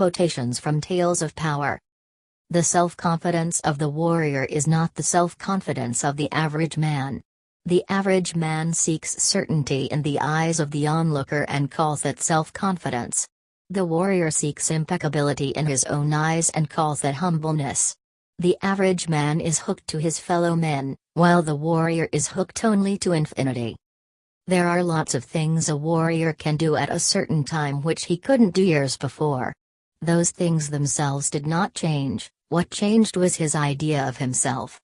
Quotations from Tales of Power. The self-confidence of the warrior is not the self-confidence of the average man. The average man seeks certainty in the eyes of the onlooker and calls it self-confidence. The warrior seeks impeccability in his own eyes and calls that humbleness. The average man is hooked to his fellow men, while the warrior is hooked only to infinity. There are lots of things a warrior can do at a certain time which he couldn't do years before. Those things themselves did not change, what changed was his idea of himself.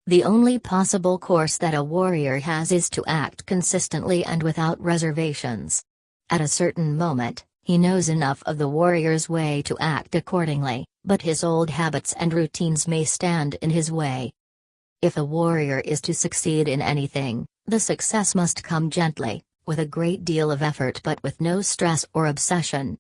The only possible course that a warrior has is to act consistently and without reservations. At a certain moment, he knows enough of the warrior's way to act accordingly, but his old habits and routines may stand in his way. If a warrior is to succeed in anything, the success must come gently, with a great deal of effort but with no stress or obsession.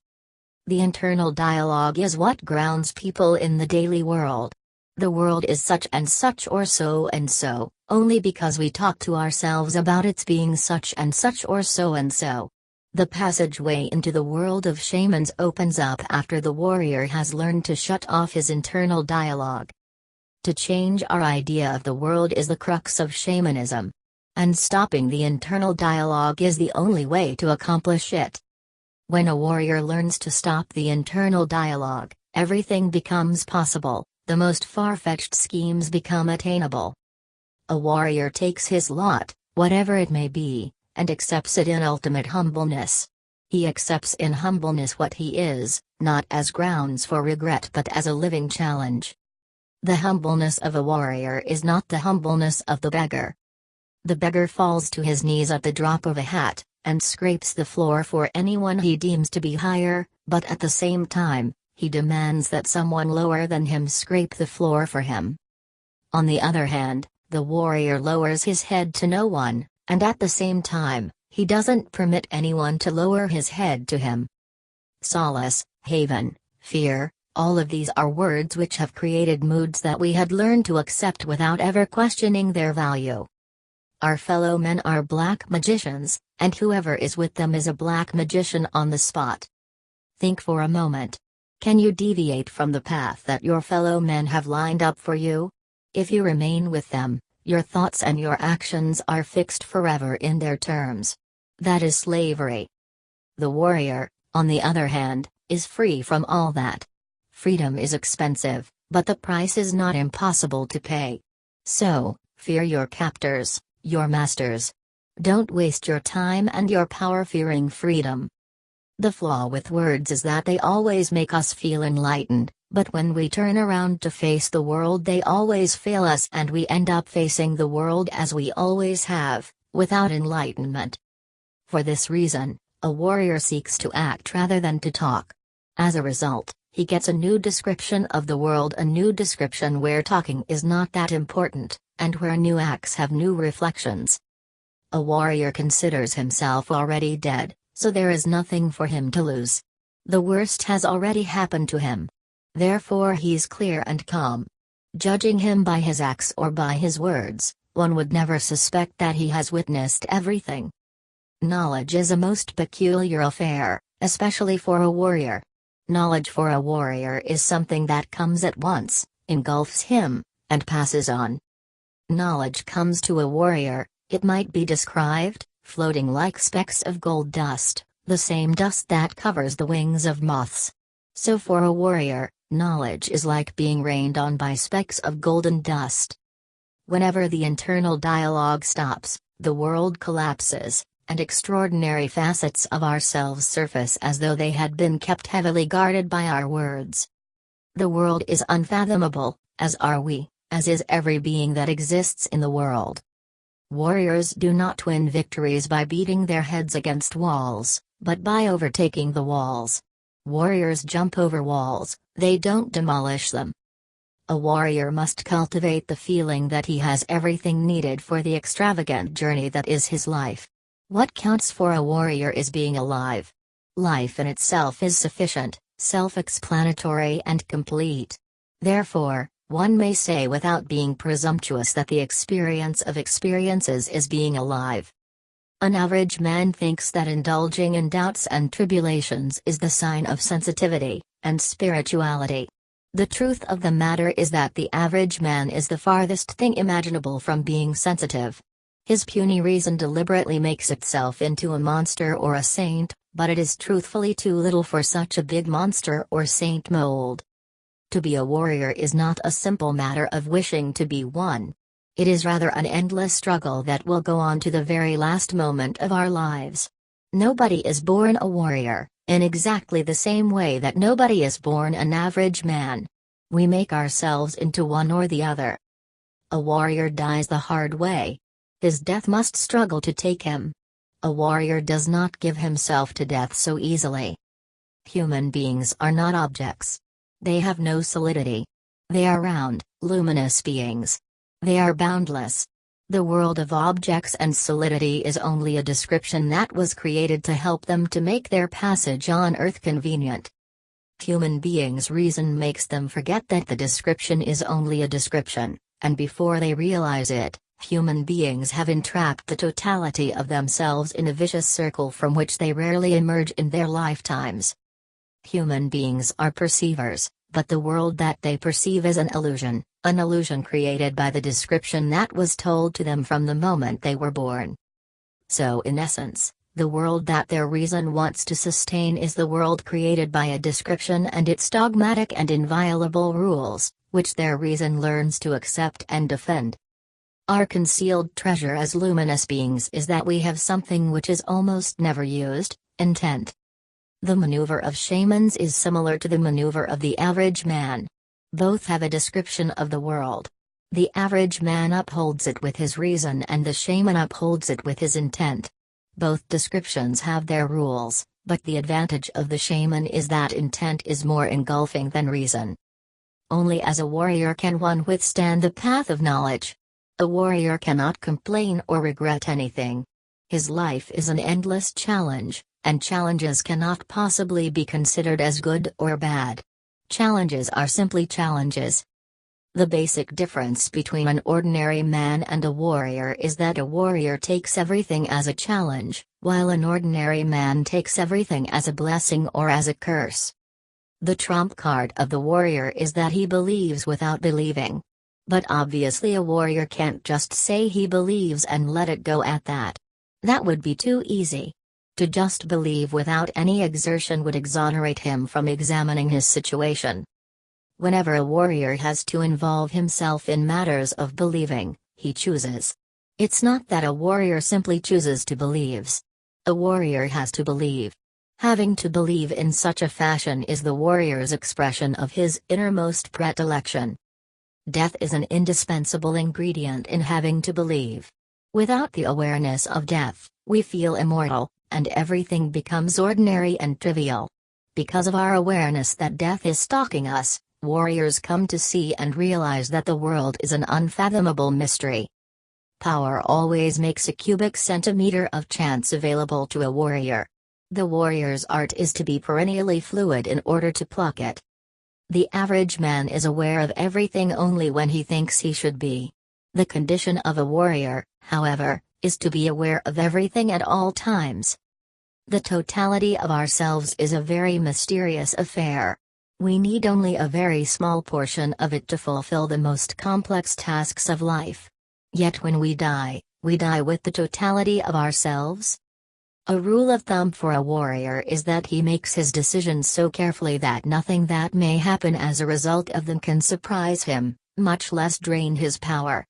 The internal dialogue is what grounds people in the daily world. The world is such and such or so and so, only because we talk to ourselves about its being such and such or so and so. The passageway into the world of shamans opens up after the warrior has learned to shut off his internal dialogue. To change our idea of the world is the crux of shamanism. And stopping the internal dialogue is the only way to accomplish it. When a warrior learns to stop the internal dialogue, everything becomes possible, the most far-fetched schemes become attainable. A warrior takes his lot, whatever it may be, and accepts it in ultimate humbleness. He accepts in humbleness what he is, not as grounds for regret but as a living challenge. The humbleness of a warrior is not the humbleness of the beggar. The beggar falls to his knees at the drop of a hat, and scrapes the floor for anyone he deems to be higher, but at the same time, he demands that someone lower than him scrape the floor for him. On the other hand, the warrior lowers his head to no one, and at the same time, he doesn't permit anyone to lower his head to him. Solace, haven, fear, all of these are words which have created moods that we had learned to accept without ever questioning their value. Our fellow men are black magicians, and whoever is with them is a black magician on the spot. Think for a moment. Can you deviate from the path that your fellow men have lined up for you? If you remain with them, your thoughts and your actions are fixed forever in their terms. That is slavery. The warrior, on the other hand, is free from all that. Freedom is expensive, but the price is not impossible to pay. So, fear your captors, your masters. Don't waste your time and your power fearing freedom. The flaw with words is that they always make us feel enlightened, but when we turn around to face the world they always fail us and we end up facing the world as we always have, without enlightenment. For this reason, a warrior seeks to act rather than to talk. As a result, he gets a new description of the world, a new description where talking is not that important, and where new acts have new reflections. A warrior considers himself already dead, so there is nothing for him to lose. The worst has already happened to him. Therefore he's clear and calm. Judging him by his acts or by his words, one would never suspect that he has witnessed everything. Knowledge is a most peculiar affair, especially for a warrior. Knowledge for a warrior is something that comes at once, engulfs him, and passes on. Knowledge comes to a warrior, it might be described, floating like specks of gold dust, the same dust that covers the wings of moths. So for a warrior, knowledge is like being rained on by specks of golden dust. Whenever the internal dialogue stops, the world collapses, and extraordinary facets of ourselves surface as though they had been kept heavily guarded by our words. The world is unfathomable, as are we, as is every being that exists in the world. Warriors do not win victories by beating their heads against walls, but by overtaking the walls. Warriors jump over walls, they don't demolish them. A warrior must cultivate the feeling that he has everything needed for the extravagant journey that is his life. What counts for a warrior is being alive. Life in itself is sufficient, self-explanatory and complete. Therefore, one may say without being presumptuous that the experience of experiences is being alive. An average man thinks that indulging in doubts and tribulations is the sign of sensitivity, and spirituality. The truth of the matter is that the average man is the farthest thing imaginable from being sensitive. His puny reason deliberately makes itself into a monster or a saint, but it is truthfully too little for such a big monster or saint mold. To be a warrior is not a simple matter of wishing to be one. It is rather an endless struggle that will go on to the very last moment of our lives. Nobody is born a warrior, in exactly the same way that nobody is born an average man. We make ourselves into one or the other. A warrior dies the hard way. His death must struggle to take him. A warrior does not give himself to death so easily. Human beings are not objects. They have no solidity. They are round, luminous beings. They are boundless. The world of objects and solidity is only a description that was created to help them to make their passage on Earth convenient. Human beings' reason makes them forget that the description is only a description, and before they realize it, human beings have entrapped the totality of themselves in a vicious circle from which they rarely emerge in their lifetimes. Human beings are perceivers, but the world that they perceive is an illusion created by the description that was told to them from the moment they were born. So in essence, the world that their reason wants to sustain is the world created by a description and its dogmatic and inviolable rules, which their reason learns to accept and defend. Our concealed treasure as luminous beings is that we have something which is almost never used: intent. The maneuver of shamans is similar to the maneuver of the average man. Both have a description of the world. The average man upholds it with his reason and the shaman upholds it with his intent. Both descriptions have their rules, but the advantage of the shaman is that intent is more engulfing than reason. Only as a warrior can one withstand the path of knowledge. A warrior cannot complain or regret anything. His life is an endless challenge, and challenges cannot possibly be considered as good or bad. Challenges are simply challenges. The basic difference between an ordinary man and a warrior is that a warrior takes everything as a challenge, while an ordinary man takes everything as a blessing or as a curse. The trump card of the warrior is that he believes without believing. But obviously a warrior can't just say he believes and let it go at that. That would be too easy. To just believe without any exertion would exonerate him from examining his situation. Whenever a warrior has to involve himself in matters of believing, he chooses. It's not that a warrior simply chooses to believes. A warrior has to believe. Having to believe in such a fashion is the warrior's expression of his innermost predilection. Death is an indispensable ingredient in having to believe. Without the awareness of death, we feel immortal, and everything becomes ordinary and trivial. Because of our awareness that death is stalking us, warriors come to see and realize that the world is an unfathomable mystery. Power always makes a cubic centimeter of chance available to a warrior. The warrior's art is to be perennially fluid in order to pluck it. The average man is aware of everything only when he thinks he should be. The condition of a warrior, however, is to be aware of everything at all times. The totality of ourselves is a very mysterious affair. We need only a very small portion of it to fulfill the most complex tasks of life. Yet when we die with the totality of ourselves. A rule of thumb for a warrior is that he makes his decisions so carefully that nothing that may happen as a result of them can surprise him, much less drain his power.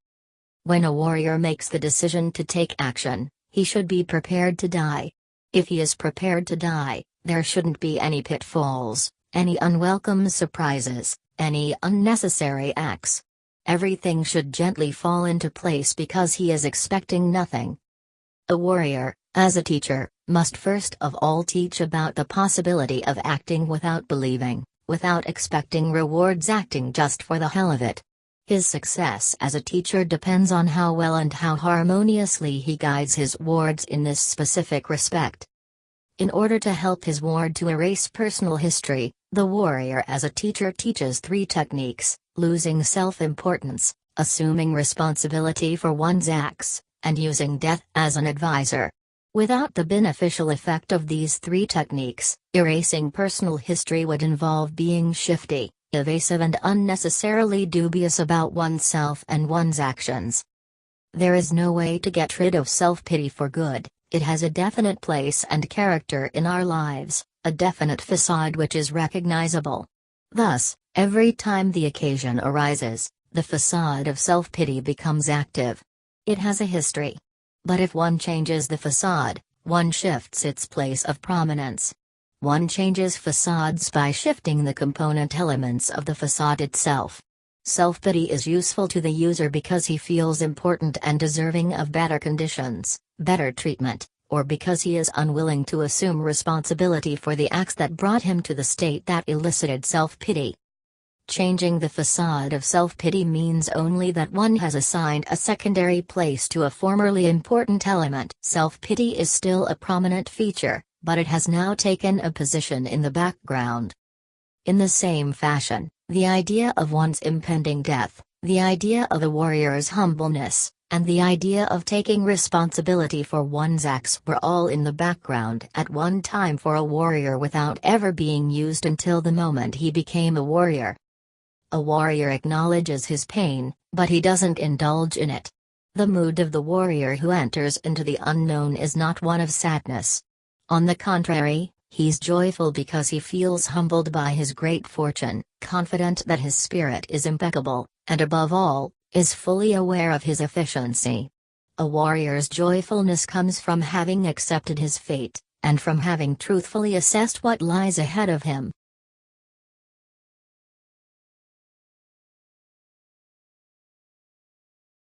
When a warrior makes the decision to take action, he should be prepared to die. If he is prepared to die, there shouldn't be any pitfalls, any unwelcome surprises, any unnecessary acts. Everything should gently fall into place because he is expecting nothing. A warrior, as a teacher, must first of all teach about the possibility of acting without believing, without expecting rewards, acting just for the hell of it. His success as a teacher depends on how well and how harmoniously he guides his wards in this specific respect. In order to help his ward to erase personal history, the warrior as a teacher teaches 3 techniques: losing self-importance, assuming responsibility for one's acts, and using death as an advisor. Without the beneficial effect of these three techniques, erasing personal history would involve being shifty, evasive, and unnecessarily dubious about oneself and one's actions. There is no way to get rid of self-pity for good. It has a definite place and character in our lives, a definite facade which is recognizable. Thus, every time the occasion arises, the facade of self-pity becomes active. It has a history. But if one changes the facade, one shifts its place of prominence. One changes facades by shifting the component elements of the facade itself. Self-pity is useful to the user because he feels important and deserving of better conditions, better treatment, or because he is unwilling to assume responsibility for the acts that brought him to the state that elicited self-pity. Changing the facade of self-pity means only that one has assigned a secondary place to a formerly important element. Self-pity is still a prominent feature, but it has now taken a position in the background. In the same fashion, the idea of one's impending death, the idea of a warrior's humbleness, and the idea of taking responsibility for one's acts were all in the background at one time for a warrior without ever being used until the moment he became a warrior. A warrior acknowledges his pain, but he doesn't indulge in it. The mood of the warrior who enters into the unknown is not one of sadness. On the contrary, he's joyful because he feels humbled by his great fortune, confident that his spirit is impeccable, and above all, is fully aware of his efficiency. A warrior's joyfulness comes from having accepted his fate, and from having truthfully assessed what lies ahead of him.